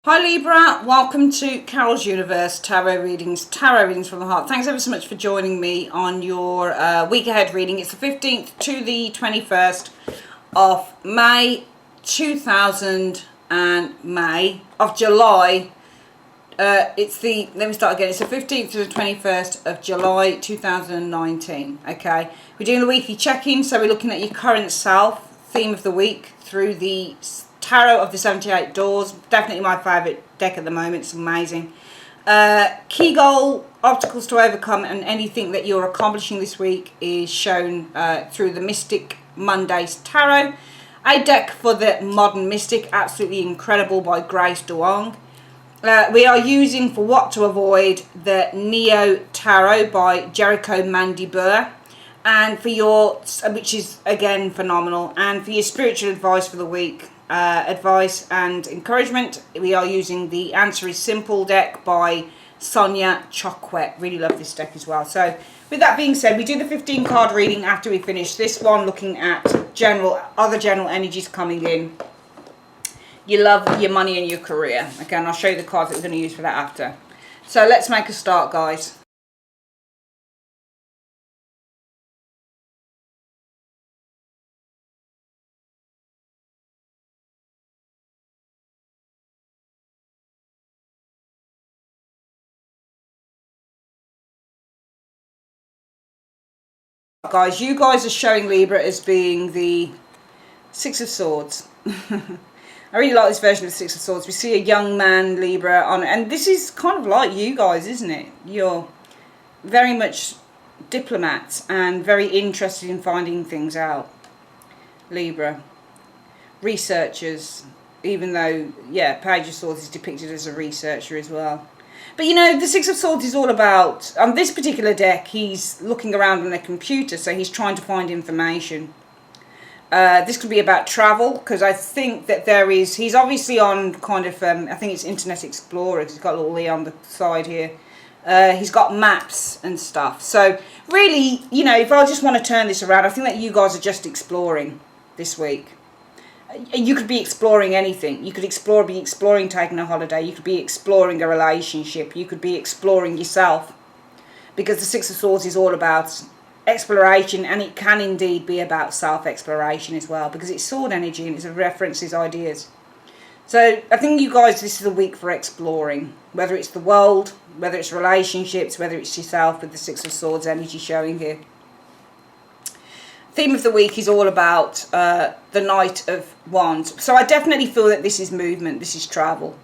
Hi Libra, welcome to Carol's Universe Tarot Readings from the Heart. Thanks ever so much for joining me on your week ahead reading. It's the 15th to the 21st of May 2000 and July. Let me start again. It's the 15th to the 21st of July 2019. Okay, we're doing the weekly check-in, so we're looking at your current self, theme of the week, through the Tarot of the 78 Doors. Definitely my favourite deck at the moment. It's amazing. Key goal, obstacles to overcome, and anything that you're accomplishing this week is shown through the Mystic Mondays Tarot. A deck for the modern mystic, absolutely incredible, by Grace Duong. We are using for what to avoid the Neo Tarot by Jericho Mandibur, and for your, which is again phenomenal, and for your spiritual advice for the week, advice and encouragement, we are using the Answer is Simple deck by Sonia Chokwet. Really love this deck as well. So with that being said, we do the 15 card reading after we finish this one, looking at other general energies coming in. Your love, your money and your career. Again, I'll show you the cards that we're going to use for that after. So let's make a start, guys. Guys, you guys are showing Libra as being the Six of Swords. I really like this version of the Six of Swords. We see a young man, Libra, on, and this is kind of like you guys, isn't it? You're very much diplomats and very interested in finding things out, Libra. Researchers, even though, yeah, Page of Swords is depicted as a researcher as well. But you know, the Six of Swords is all about, on this particular deck, he's looking around on a computer, so he's trying to find information. This could be about travel, because I think that he's obviously on kind of, I think it's Internet Explorer, because he's got a little E on the side here. He's got maps and stuff. So really, you know, if I just want to turn this around, I think that you guys are just exploring this week. You could be exploring anything. You could be exploring taking a holiday. You could be exploring a relationship. You could be exploring yourself. Because the Six of Swords is all about exploration, and it can indeed be about self-exploration as well, because it's sword energy and it references ideas. So I think you guys, this is a week for exploring, whether it's the world, whether it's relationships, whether it's yourself, with the Six of Swords energy showing here. Theme of the week is all about the Knight of Wands. So I definitely feel that this is movement, this is travel,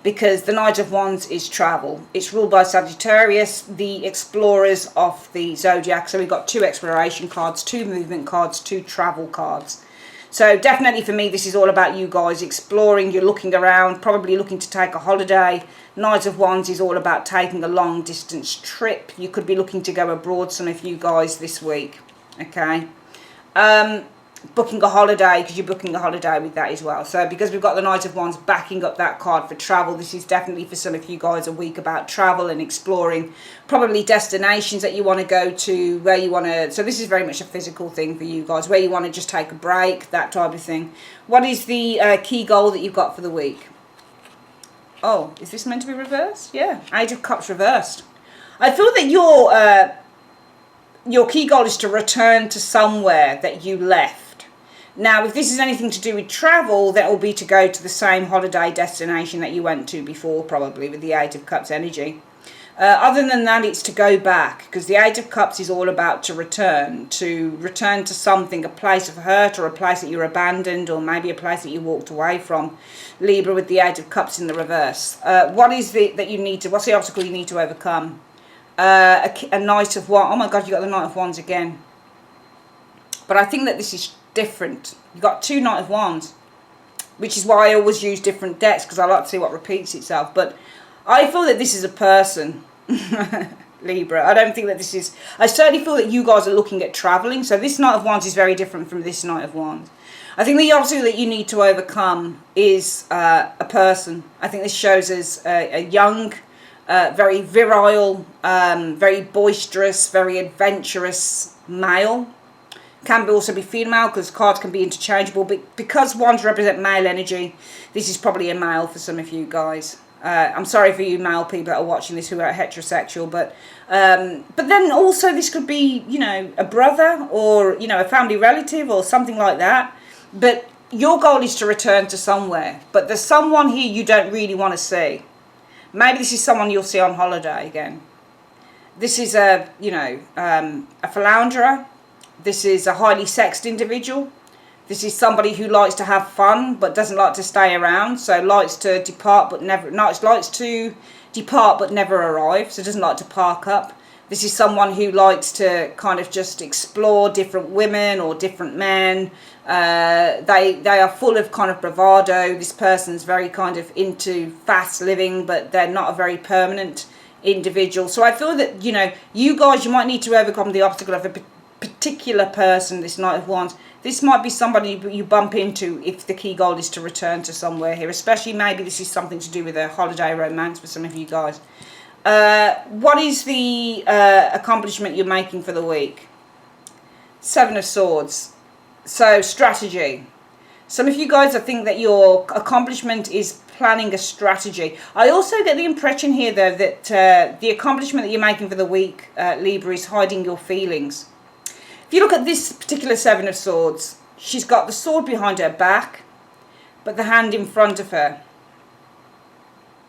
because the Knight of Wands is travel. It's ruled by Sagittarius, the explorers of the zodiac. So we've got 2 exploration cards, 2 movement cards, 2 travel cards. So definitely for me, this is all about you guys exploring. You're looking around, probably looking to take a holiday. Knight of Wands is all about taking a long distance trip. You could be looking to go abroad, some of you guys, this week. Okay. Booking a holiday, because you're booking a holiday with that as well. So because we've got the Knight of Wands backing up that card for travel, this is definitely for some of you guys a week about travel and exploring, probably destinations that you want to go to, where you want to, so this is very much a physical thing for you guys, where you want to just take a break, that type of thing. What is the key goal that you've got for the week? Oh, is this meant to be reversed? Yeah, Age of Cups reversed. I feel that your key goal is to return to somewhere that you left. Now, if this is anything to do with travel, that will be to go to the same holiday destination that you went to before, probably, with the Eight of Cups energy. Other than that, it's to go back, because the Eight of Cups is all about to return to something, a place of hurt, or a place that you're abandoned, or maybe a place that you walked away from. Libra, with the Eight of Cups in the reverse. What is what's the obstacle you need to overcome? A Knight of Wands. Oh my God, you got the Knight of Wands again. But I think that this is different. You've got 2 Knight of Wands, which is why I always use different decks, because I like to see what repeats itself. But I feel that this is a person, Libra. I don't think that this is, I certainly feel that you guys are looking at travelling. So this Knight of Wands is very different from this Knight of Wands. I think the obstacle that you need to overcome is a person. I think this shows us a young, very virile, very boisterous, very adventurous male. Can also be female, because cards can be interchangeable. But because wands represent male energy, this is probably a male for some of you guys. I'm sorry for you male people that are watching this who are heterosexual, but then also this could be, you know, a brother or, you know, a family relative or something like that. But your goal is to return to somewhere. But there's someone here you don't really want to see. Maybe this is someone you'll see on holiday again. This is a, you know, a philanderer. This is a highly sexed individual. This is somebody who likes to have fun but doesn't like to stay around. So likes to depart but never arrive. So doesn't like to park up. This is someone who likes to kind of just explore different women or different men. They are full of kind of bravado. This person's very kind of into fast living, but they're not a very permanent individual. So I feel that, you know, you guys, you might need to overcome the obstacle of a particular person, this Knight of Wands. This might be somebody you bump into if the key goal is to return to somewhere here, especially maybe this is something to do with a holiday romance for some of you guys. What is the accomplishment you're making for the week? Seven of Swords. So strategy. Some of you guys, I think that your accomplishment is planning a strategy. I also get the impression here though that the accomplishment that you're making for the week, Libra, is hiding your feelings. If you look at this particular Seven of Swords, she's got the sword behind her back, but the hand in front of her.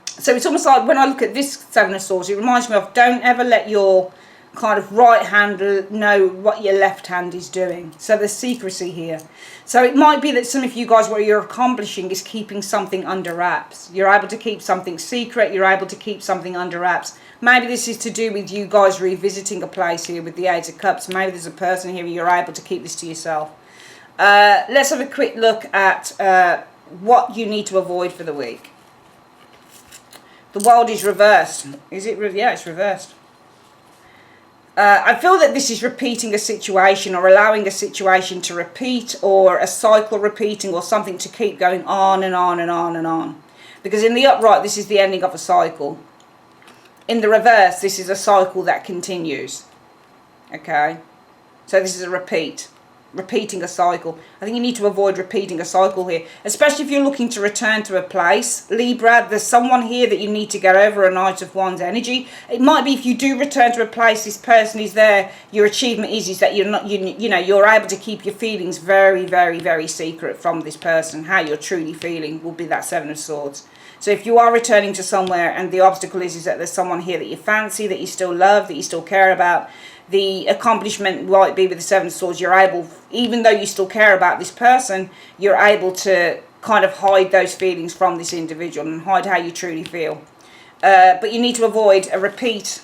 So it's almost like when I look at this Seven of Swords, it reminds me of, don't ever let your kind of right hand know what your left hand is doing. So there's secrecy here. So it might be that some of you guys, what you're accomplishing is keeping something under wraps. You're able to keep something secret. You're able to keep something under wraps. Maybe this is to do with you guys revisiting a place here with the Eight of Cups. Maybe there's a person here you're able to keep this to yourself. Let's have a quick look at what you need to avoid for the week. The world is reversed. Is it? Yeah, it's reversed. I feel that this is repeating a situation or allowing a situation to repeat, or a cycle repeating, or something to keep going on and on and on and on. Because in the upright, this is the ending of a cycle. In the reverse, this is a cycle that continues. Okay? So this is a repeating a cycle. I think you need to avoid repeating a cycle here, especially if you're looking to return to a place. Libra, there's someone here that you need to get over a Knight of Wands energy. It might be if you do return to a place, this person is there, your achievement is that you're not, you know, you're able to keep your feelings very, very, very secret from this person. How you're truly feeling will be that Seven of Swords. So if you are returning to somewhere and the obstacle is that there's someone here that you fancy, that you still love, that you still care about, the accomplishment might be with the Seven of Swords. You're able, even though you still care about this person, you're able to kind of hide those feelings from this individual and hide how you truly feel. But you need to avoid a repeat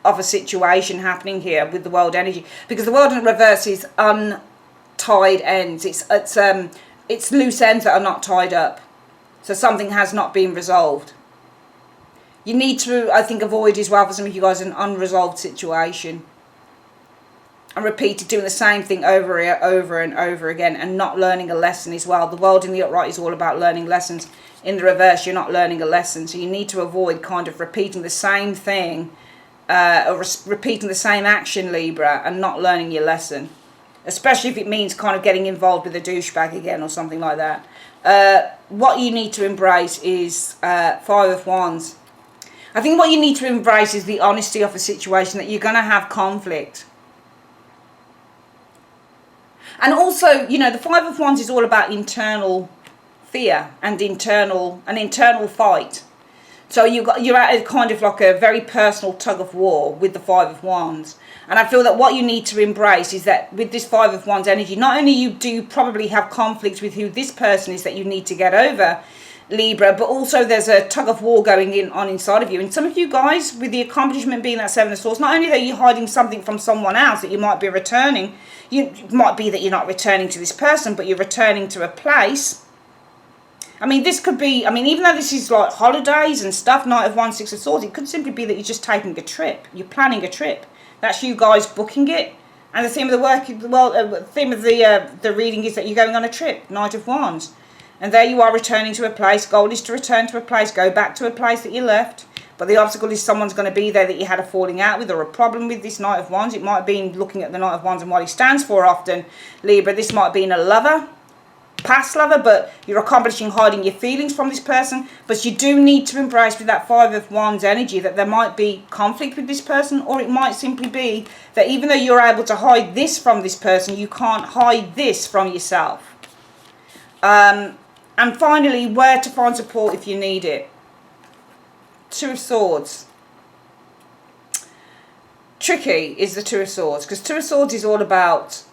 of a situation happening here with the world energy, because the world in reverse is untied ends. It's loose ends that are not tied up. So something has not been resolved. You need to, I think, avoid as well for some of you guys an unresolved situation. And repeated doing the same thing over and over again and not learning a lesson as well. The world in the upright is all about learning lessons. In the reverse, you're not learning a lesson. So you need to avoid kind of repeating the same thing or repeating the same action, Libra, and not learning your lesson. Especially if it means kind of getting involved with a douchebag again or something like that. What you need to embrace is Five of Wands. I think what you need to embrace is the honesty of a situation, that you're going to have conflict. And also, you know, the Five of Wands is all about internal fear and an internal fight. So you're at a kind of like a very personal tug of war with the Five of Wands. And I feel that what you need to embrace is that with this Five of Wands energy, not only do you probably have conflict with who this person is that you need to get over, Libra, but also there's a tug of war going on inside of you. And some of you guys, with the accomplishment being that Seven of Swords, not only are you hiding something from someone else that you might be returning, it might be that you're not returning to this person, but you're returning to a place. I mean, this could be, I mean, even though this is like holidays and stuff, Knight of Wands, Six of Swords, it could simply be that you're just taking a trip. You're planning a trip. That's you guys booking it. And the theme of the reading is that you're going on a trip, Knight of Wands. And there you are returning to a place. Goal is to return to a place. Go back to a place that you left. But the obstacle is someone's going to be there that you had a falling out with or a problem with, this Knight of Wands. It might have been, looking at the Knight of Wands and what he stands for often, Libra, this might have been a lover, past lover, but you're accomplishing hiding your feelings from this person. But you do need to embrace with that Five of Wands energy that there might be conflict with this person, or it might simply be that even though you're able to hide this from this person, you can't hide this from yourself. And finally, where to find support if you need it. Two of Swords. Tricky is the Two of Swords, because Two of Swords is all about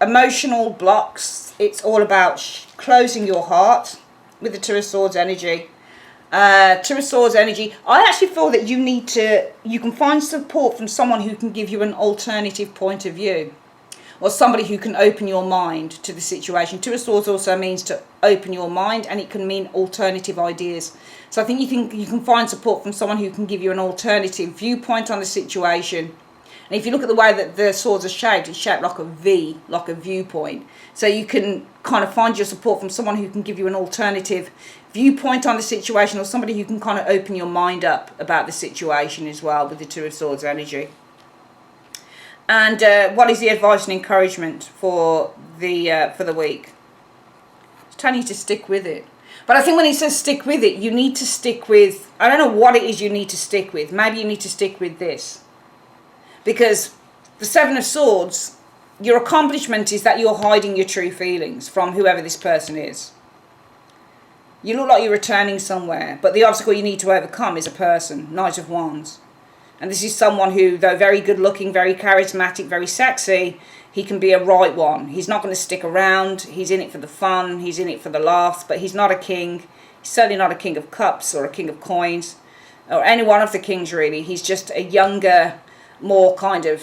emotional blocks. It's all about closing your heart with the Two of Swords energy. Two of Swords energy. I actually feel that you can find support from someone who can give you an alternative point of view, or somebody who can open your mind to the situation. Two of Swords also means to open your mind, and it can mean alternative ideas. So I think you can find support from someone who can give you an alternative viewpoint on the situation. And if you look at the way that the swords are shaped, it's shaped like a V, like a viewpoint. So you can kind of find your support from someone who can give you an alternative viewpoint on the situation, or somebody who can kind of open your mind up about the situation as well with the Two of Swords energy. And what is the advice and encouragement for the week? It's telling you to stick with it. But I think when it says stick with it, you need to stick with, I don't know what it is you need to stick with. Maybe you need to stick with this. Because the Seven of Swords, your accomplishment is that you're hiding your true feelings from whoever this person is. You look like you're returning somewhere, but the obstacle you need to overcome is a person, Knight of Wands. And this is someone who, though very good looking, very charismatic, very sexy, he can be a right one. He's not going to stick around. He's in it for the fun. He's in it for the laughs. But he's not a king. He's certainly not a king of cups or a king of coins, or any one of the kings really. He's just a younger, more kind of,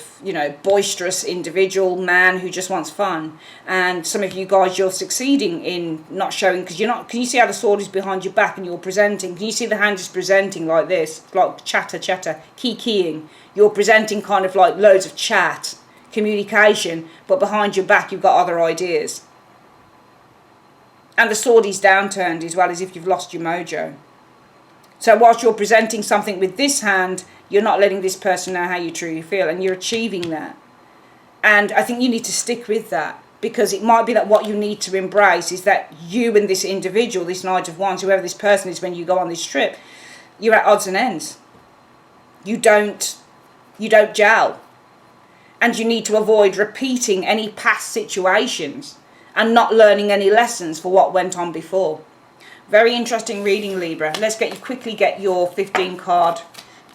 boisterous individual man who just wants fun. And some of you guys, you're succeeding in not showing, because you're not, can you see how the sword is behind your back and you're presenting? Can you see the hand just presenting like this? Like chatter, keying. You're presenting kind of like loads of chat, communication, but behind your back you've got other ideas. And the sword is downturned as well, as if you've lost your mojo. So whilst you're presenting something with this hand, you're not letting this person know how you truly feel, and you're achieving that. And I think you need to stick with that, because it might be that what you need to embrace is that you and this individual, this Knight of Wands, whoever this person is when you go on this trip, you're at odds and ends. You don't gel. And you need to avoid repeating any past situations and not learning any lessons for what went on before. Very interesting reading, Libra. Let's quickly get your 15 card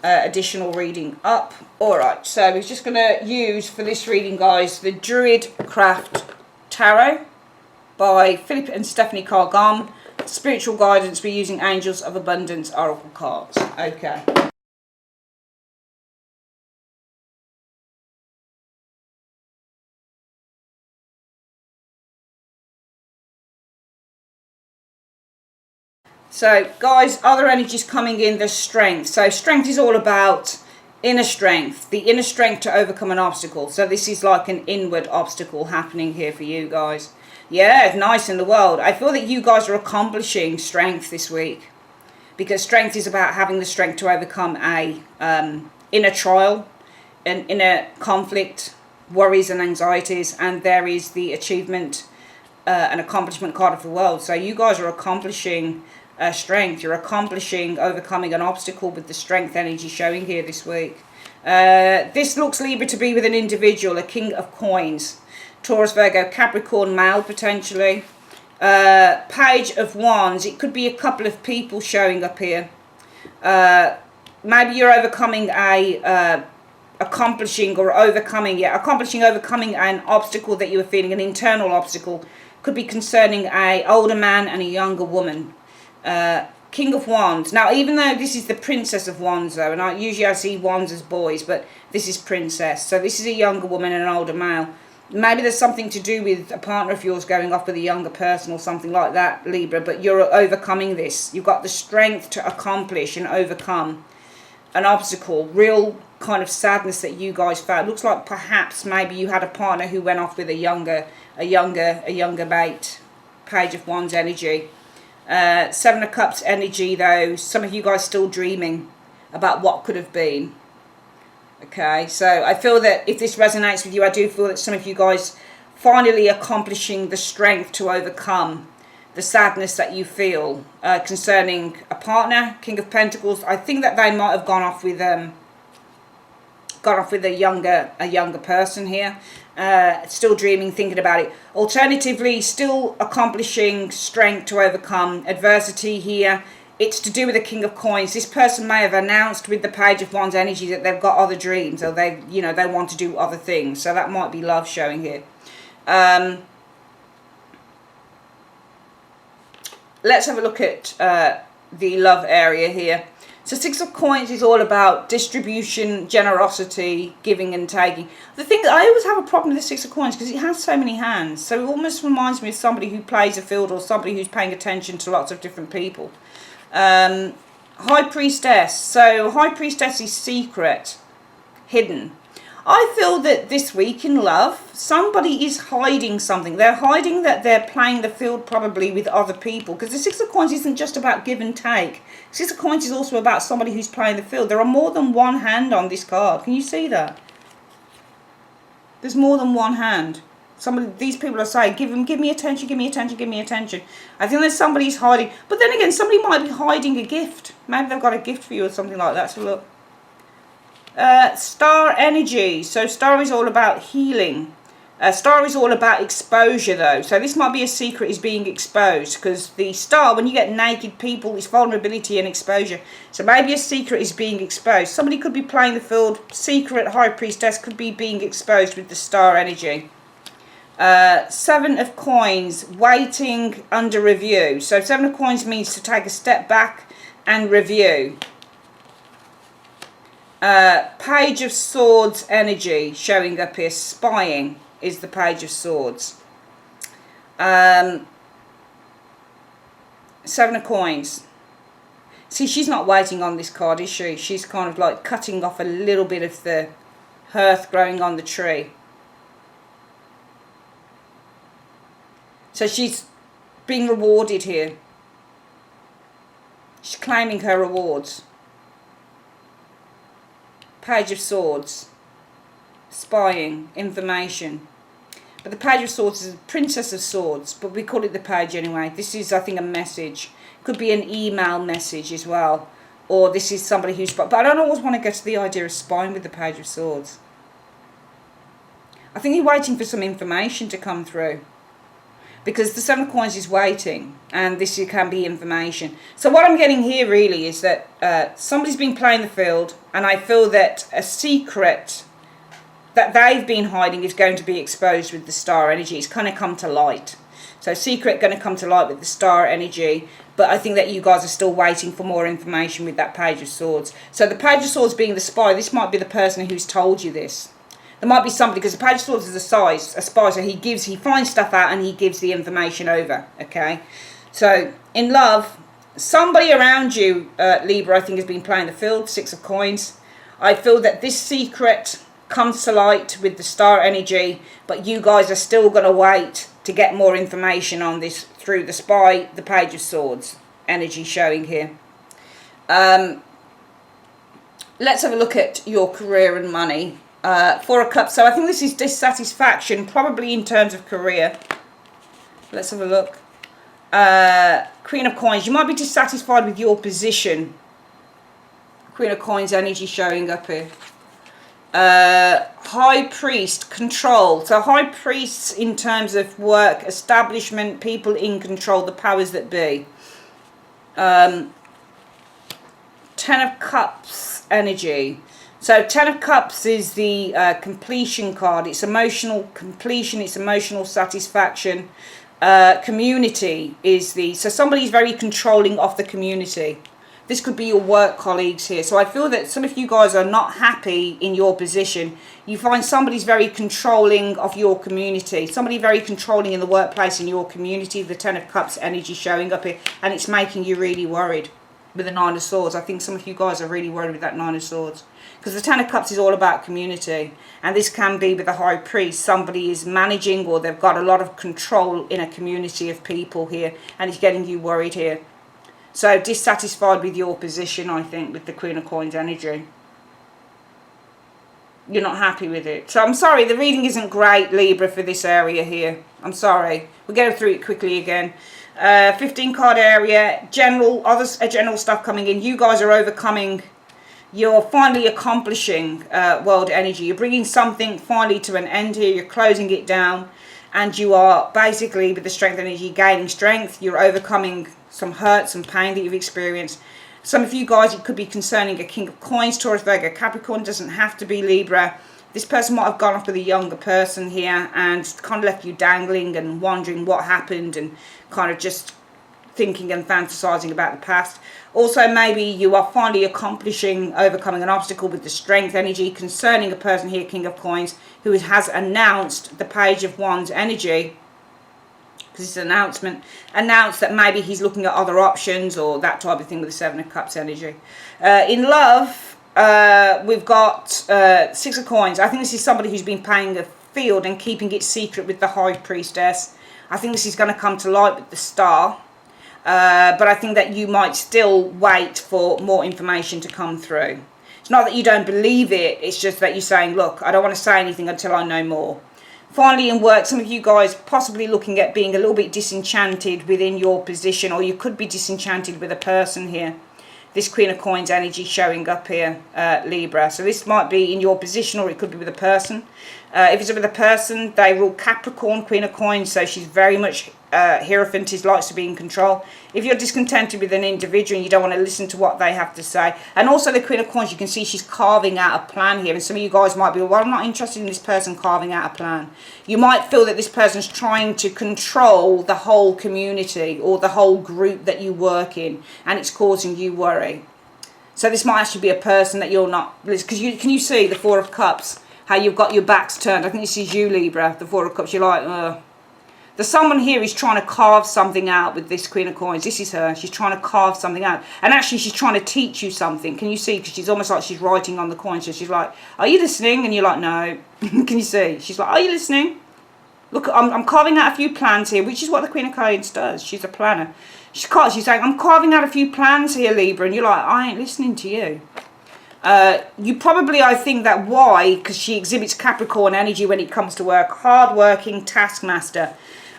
additional reading up. Alright, so we're just going to use for this reading, guys, the Druid Craft Tarot by Philip and Stephanie Cargam. Spiritual guidance, we're using Angels of Abundance Oracle cards. Okay. So, guys, other energies coming in, there's strength. So, strength is all about inner strength, the inner strength to overcome an obstacle. So, this is like an inward obstacle happening here for you guys. Yeah, nice in the world. I feel that you guys are accomplishing strength this week, because strength is about having the strength to overcome a inner trial, an inner conflict, worries and anxieties, and there is the achievement, an accomplishment card of the world. So, you guys are accomplishing strength. You're accomplishing overcoming an obstacle with the strength energy showing here this week. This looks, Libra, to be with an individual, a King of Coins, Taurus, Virgo, Capricorn male potentially. Page of Wands. It could be a couple of people showing up here. Maybe you're overcoming overcoming an obstacle that you were feeling, an internal obstacle. Could be concerning a older man and a younger woman. King of Wands. Now, even though this is the Princess of Wands, though, and I see Wands as boys, but this is Princess. So this is a younger woman and an older male. Maybe there's something to do with a partner of yours going off with a younger person or something like that, Libra, but you're overcoming this. You've got the strength to accomplish and overcome an obstacle. Real kind of sadness that you guys felt. Looks like perhaps maybe you had a partner who went off with a younger mate. Page of Wands energy. Seven of Cups energy though, some of you guys still dreaming about what could have been. Okay, so I feel that if this resonates with you, I do feel that some of you guys finally accomplishing the strength to overcome the sadness that you feel concerning a partner. King of Pentacles. I think that they might have gone off with a younger person here. Still dreaming, thinking about it. Alternatively, still accomplishing strength to overcome adversity here. It's to do with the King of Coins. This person may have announced with the Page of Wands energy that they've got other dreams, or they want to do other things. So that might be love showing here. Let's have a look at the love area here. So Six of Coins is all about distribution, generosity, giving and taking. The thing that I always have a problem with the Six of Coins because it has so many hands. So it almost reminds me of somebody who plays a field or somebody who's paying attention to lots of different people. High Priestess. So High Priestess is secret, hidden. I feel that this week in love, somebody is hiding something. They're hiding that they're playing the field probably with other people. Because the Six of Coins isn't just about give and take. Six of Coins is also about somebody who's playing the field. There are more than one hand on this card. Can you see that? There's more than one hand. These people are saying, give me attention, give me attention, give me attention. I think that somebody's hiding. But then again, somebody might be hiding a gift. Maybe they've got a gift for you or something like that. So look. Star energy. So Star is all about healing. Star is all about exposure though. So this might be a secret is being exposed. Because the Star, when you get naked people, it's vulnerability and exposure. So maybe a secret is being exposed. Somebody could be playing the field. Secret High Priestess could be being exposed with the Star energy. Seven of Coins, waiting under review. So Seven of Coins means to take a step back and review. Page of Swords energy showing up here. Spying is the Page of Swords. Seven of Coins. See, she's not waiting on this card, is she? She's kind of like cutting off a little bit of the earth growing on the tree. So she's being rewarded here. She's claiming her rewards. Page of Swords. Spying. Information. But the Page of Swords is a Princess of Swords. But we call it the Page anyway. This is, I think, a message. Could be an email message as well. Or this is somebody who's... But I don't always want to get to the idea of spying with the Page of Swords. I think you're waiting for some information to come through. Because the Seven of Coins is waiting, and this can be information. So what I'm getting here really is that somebody's been playing the field, and I feel that a secret that they've been hiding is going to be exposed with the Star energy. It's going to come to light. So secret going to come to light with the Star energy, but I think that you guys are still waiting for more information with that Page of Swords. So the Page of Swords being the spy, this might be the person who's told you this. There might be somebody, because the Page of Swords is a spy, so he finds stuff out and he gives the information over, okay? So, in love, somebody around you, Libra, I think has been playing the field, Six of Coins. I feel that this secret comes to light with the Star energy, but you guys are still going to wait to get more information on this through the spy, the Page of Swords energy showing here. Let's have a look at your career and money. Four of Cups. So I think this is dissatisfaction, probably in terms of career. Let's have a look. Queen of Coins. You might be dissatisfied with your position. Queen of Coins energy showing up here. High Priest. Control. So High Priests in terms of work, establishment, people in control, the powers that be. Ten of Cups energy. So Ten of Cups is the completion card. It's emotional completion. It's emotional satisfaction. Community is the... So somebody's very controlling of the community. This could be your work colleagues here. So I feel that some of you guys are not happy in your position. You find somebody's very controlling of your community. Somebody very controlling in the workplace in your community. The Ten of Cups energy showing up here. And it's making you really worried. with the Nine of Swords. I think some of you guys are really worried with that Nine of Swords. Because the Ten of Cups is all about community. And this can be with the High Priest. Somebody is managing, or they've got a lot of control in a community of people here. And it's getting you worried here. So dissatisfied with your position, I think, with the Queen of Coins energy. You're not happy with it. So I'm sorry, the reading isn't great, Libra, for this area here. I'm sorry. We'll go through it quickly again. 15 card area, general stuff coming in. You guys are overcoming. You're finally accomplishing world energy. You're bringing something finally to an end here. You're closing it down. And you are basically, with the strength energy, gaining strength. You're overcoming some hurt, some pain that you've experienced. Some of you guys, it could be concerning a King of Coins, Taurus, Virgo, Capricorn. It doesn't have to be Libra. This person might have gone off with a younger person here and kind of left you dangling and wondering what happened and kind of just thinking and fantasizing about the past. Also, maybe you are finally overcoming an obstacle with the strength energy concerning a person here, King of Coins, who has announced the Page of Wands energy. Because it's an announced that maybe he's looking at other options or that type of thing with the Seven of Cups energy. In love, we've got Six of Coins. I think this is somebody who's been playing the field and keeping it secret with the High Priestess. I think this is going to come to light with the Star. But I think that you might still wait for more information to come through. It's not that you don't believe it. It's just that you're saying, look, I don't want to say anything until I know more. Finally, in work, some of you guys possibly looking at being a little bit disenchanted within your position, or you could be disenchanted with a person here. This Queen of Coins energy showing up here, Libra. So this might be in your position, or it could be with a person. If it's with a person, they rule Capricorn, Queen of Coins, so she's very much Hierophant, likes to be in control. If you're discontented with an individual and you don't want to listen to what they have to say, and also the Queen of Coins, you can see she's carving out a plan here, and some of you guys might be, well, I'm not interested in this person carving out a plan. You might feel that this person's trying to control the whole community or the whole group that you work in, and it's causing you worry. So this might actually be a person that you're not, because can you see the Four of Cups, how you've got your backs turned? I think this is you, Libra, the Four of Cups. You're like, ugh. There's someone here who's trying to carve something out with this Queen of Coins. This is her. She's trying to carve something out. And actually, she's trying to teach you something. Can you see? Because she's almost like she's writing on the coin. So she's like, are you listening? And you're like, no. Can you see? She's like, are you listening? Look, I'm carving out a few plans here, which is what the Queen of Coins does. She's a planner. She's saying, I'm carving out a few plans here, Libra. And you're like, I ain't listening to you. You probably, I think that why? Because she exhibits Capricorn energy when it comes to work. Hard-working taskmaster.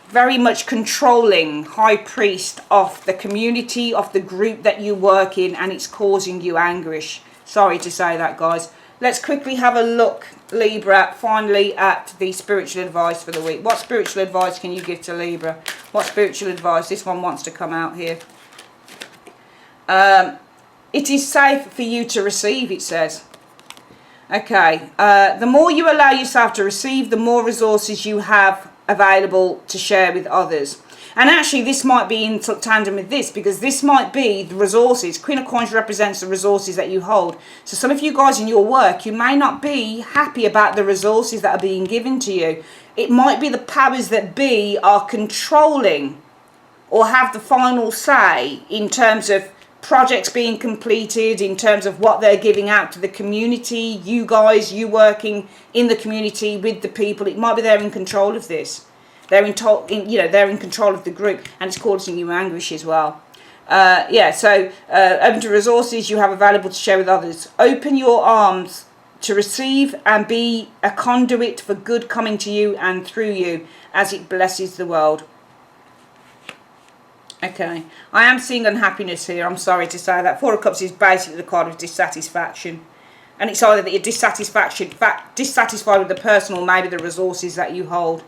Very much controlling High Priest of the community, of the group that you work in, and it's causing you anguish. Sorry to say that, guys. Let's quickly have a look, Libra, finally at the spiritual advice for the week. What spiritual advice can you give to Libra? What spiritual advice? This one wants to come out here. It is safe for you to receive, it says. Okay. The more you allow yourself to receive, the more resources you have available to share with others. And actually this might be in tandem with this, because this might be the resources. Queen of Coins represents the resources that you hold. So some of you guys in your work, you may not be happy about the resources that are being given to you. It might be the powers that be are controlling or have the final say in terms of projects being completed, in terms of what they're giving out to the community. You guys, you working in the community with the people, it might be they're in control of this. They're they're in control of the group, and it's causing you anguish as well. Open to resources you have available to share with others. Open your arms to receive and be a conduit for good coming to you and through you as it blesses the world. Okay, I am seeing unhappiness here. I'm sorry to say that. Four of Cups is basically the card of dissatisfaction. And it's either that you're dissatisfied with the person or maybe the resources that you hold.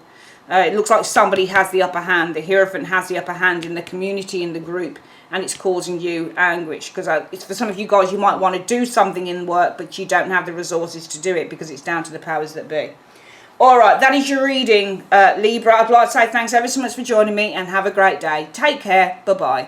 It looks like somebody has the upper hand. The Hierophant has the upper hand in the community, in the group. And it's causing you anguish. Because it's for some of you guys, you might want to do something in work, but you don't have the resources to do it because it's down to the powers that be. Alright, that is your reading, Libra. I'd like to say thanks ever so much for joining me and have a great day. Take care. Bye-bye.